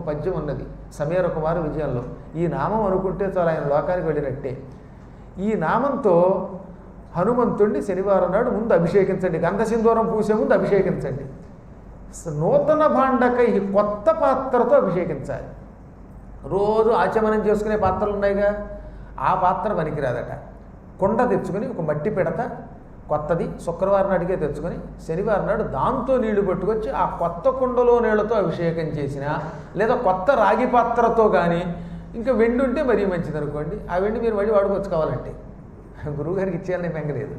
పద్యం ఉన్నది సమీర కుమార విజయంలో. ఈ నామం అనుకుంటే చాలా ఆయన లోకానికి వెళ్ళినట్టే. ఈ నామంతో హనుమంతుడిని శనివారం నాడు ముందు అభిషేకించండి. గంధసింధూరం పూసే ముందు అభిషేకించండి. నూతన భాండకై కొత్త పాత్రతో అభిషేకించాలి. రోజు ఆచమనం చేసుకునే పాత్రలు ఉన్నాయిగా, ఆ పాత్ర పనికిరాదట. కుండ తెచ్చుకొని ఒక మట్టి పిడత కొత్తది శుక్రవారం నాటికే తెచ్చుకొని శనివారం నాడు దాంతో నీళ్లు పట్టుకొచ్చి ఆ కొత్త కుండలో నీళ్లతో అభిషేకం చేసినా, లేదా కొత్త రాగి పాత్రతో కానీ, ఇంకా వెండి ఉంటే మరీ మంచిది అనుకోండి, ఆ వెండి మీరు మళ్ళీ వాడుకొచ్చుకోవాలంటే గురువుగారికి ఇచ్చేయాలని పెంగలేదు.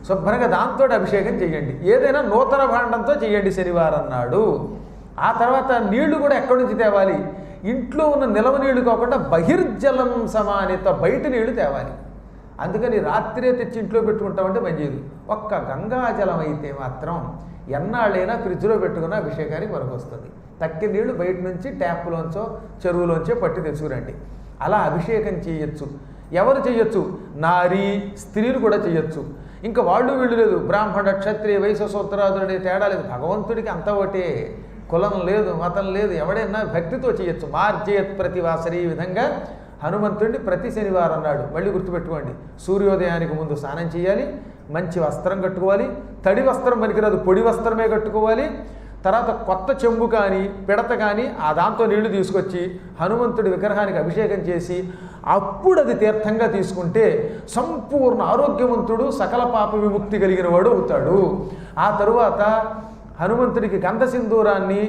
శుభ్రంగా దాంతో అభిషేకం చేయండి. ఏదైనా నూతన భాండంతో చేయండి శనివారం నాడు. ఆ తర్వాత నీళ్లు కూడా ఎక్కడి నుంచి తేవాలి? ఇంట్లో ఉన్న నిలవ నీళ్లు కాకుండా బహిర్జలం సమానిత బయట నీళ్లు తేవాలి. అందుకని రాత్రే తెచ్చి ఇంట్లో పెట్టుకుంటామంటే మంచిది. ఒక్క గంగాజలం అయితే మాత్రం ఎన్నాళ్ళైనా ఫ్రిడ్జ్లో పెట్టుకున్న అభిషేకానికి మనకు వస్తుంది. తక్కి నీళ్లు బయట నుంచి ట్యాప్లోంచో చెరువులోంచో పట్టి తెచ్చుకురండి. అలా అభిషేకం చేయొచ్చు. ఎవరు చేయొచ్చు? నారీ స్త్రీలు కూడా చేయొచ్చు. ఇంకా వాళ్ళు వీళ్ళు లేదు, బ్రాహ్మణ క్షత్రియ వైశ్య సూత్రాదులు అనే తేడా లేదు. భగవంతుడికి అంతా ఒకటే, కులం లేదు, మతం లేదు. ఎవడైనా భక్తితో చేయొచ్చు. మార్జయత్ ప్రతివాసరి. ఈ విధంగా హనుమంతుడిని ప్రతి శనివారం నాడు మళ్ళీ గుర్తుపెట్టుకోండి, సూర్యోదయానికి ముందు స్నానం చేయాలి, మంచి వస్త్రం కట్టుకోవాలి. తడి వస్త్రం పనికిరాదు, పొడి వస్త్రమే కట్టుకోవాలి. తర్వాత కొత్త చెంబు కానీ పిడత కానీ ఆ దాంతో నీళ్లు తీసుకొచ్చి హనుమంతుడి విగ్రహానికి అభిషేకం చేసి అప్పుడు అది తీర్థంగా తీసుకుంటే సంపూర్ణ ఆరోగ్యవంతుడు, సకల పాప విముక్తి కలిగిన వాడు అవుతాడు. ఆ తరువాత హనుమంతుడికి గంధసింధూరాన్ని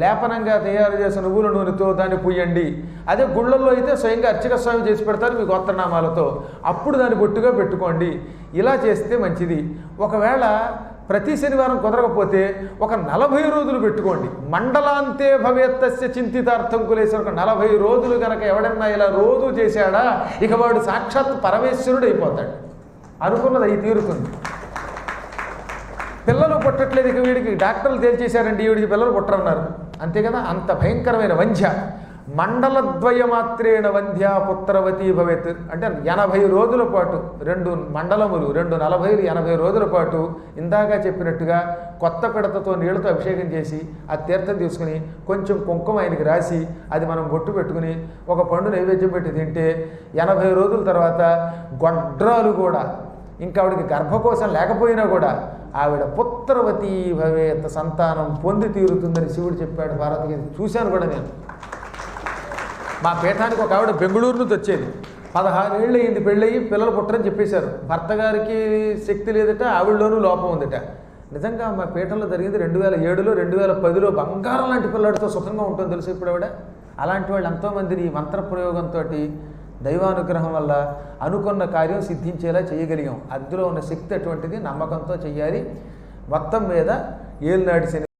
లేపనంగా తయారు చేసిన నువ్వుల నూనెతో దాన్ని పూయండి. అదే గుళ్ళల్లో అయితే స్వయంగా అర్చక స్వామి చేసి పెడతారు మీ గోత్రనామాలతో, అప్పుడు దాన్ని బొట్టుగా పెట్టుకోండి. ఇలా చేస్తే మంచిది. ఒకవేళ ప్రతి శనివారం కుదరకపోతే ఒక 40 రోజులు పెట్టుకోండి. మండలాంతే భవేత్తస్య చింతితార్థం కులేసి ఒక 40 రోజులు కనుక ఎవడన్నా ఇలా రోజు చేశాడా ఇక వాడు సాక్షాత్ పరమేశ్వరుడు అయిపోతాడు. అనుకున్నది అయి తీరుతుంది. పిల్లలు పుట్టట్లేదు, ఇక వీడికి డాక్టర్లు తేల్చేశారండి వీడికి పిల్లలు పుట్టరన్నారు. అంతే కదా, అంత భయంకరమైన వంధ్య. మండలద్వయమాత్రేణ వంధ్య పుత్రవతి భవేత్ అంటే 80 రోజుల పాటు 2 మండలములు 2 40 80 రోజుల పాటు ఇందాక చెప్పినట్టుగా కొత్త పిడతతో నీళ్లతో అభిషేకం చేసి ఆ తీర్థం తీసుకుని కొంచెం కుంకుమ ఆయనకి రాసి అది మనం బొట్టు పెట్టుకుని ఒక పండు నైవేద్యం పెట్టి తింటే 80 రోజుల తర్వాత గొడ్రాలు కూడా, ఇంకా ఆవిడకి గర్భకోశం లేకపోయినా కూడా ఆవిడ పుత్రవతి భవేత్ సంతానం పొంది తీరుతుందని శివుడు చెప్పాడు పార్వతికి. చూశాను కూడా నేను. మా పీఠానికి ఒక ఆవిడ బెంగళూరు నుంచి వచ్చేది. 16 ఏళ్ళు అయింది పెళ్ళయి, పిల్లలు పుట్టరని చెప్పేశారు. భర్త గారికి శక్తి లేదట, ఆవిడలోనూ లోపం ఉందట. నిజంగా మా పీఠంలో జరిగింది 2007లో 2010లో బంగారం లాంటి పిల్లడితో సుఖంగా ఉంటుంది తెలుసు ఇప్పుడు ఆవిడ. అలాంటి వాళ్ళు ఎంతోమందిని ఈ మంత్ర ప్రయోగంతో దైవానుగ్రహం వల్ల అనుకున్న కార్యం సిద్ధించేలా చేయగలిగాం. అందులో ఉన్న శక్తి అటువంటిది, నమ్మకంతో చెయ్యాలి. మొత్తం మీద ఏలినాటి శని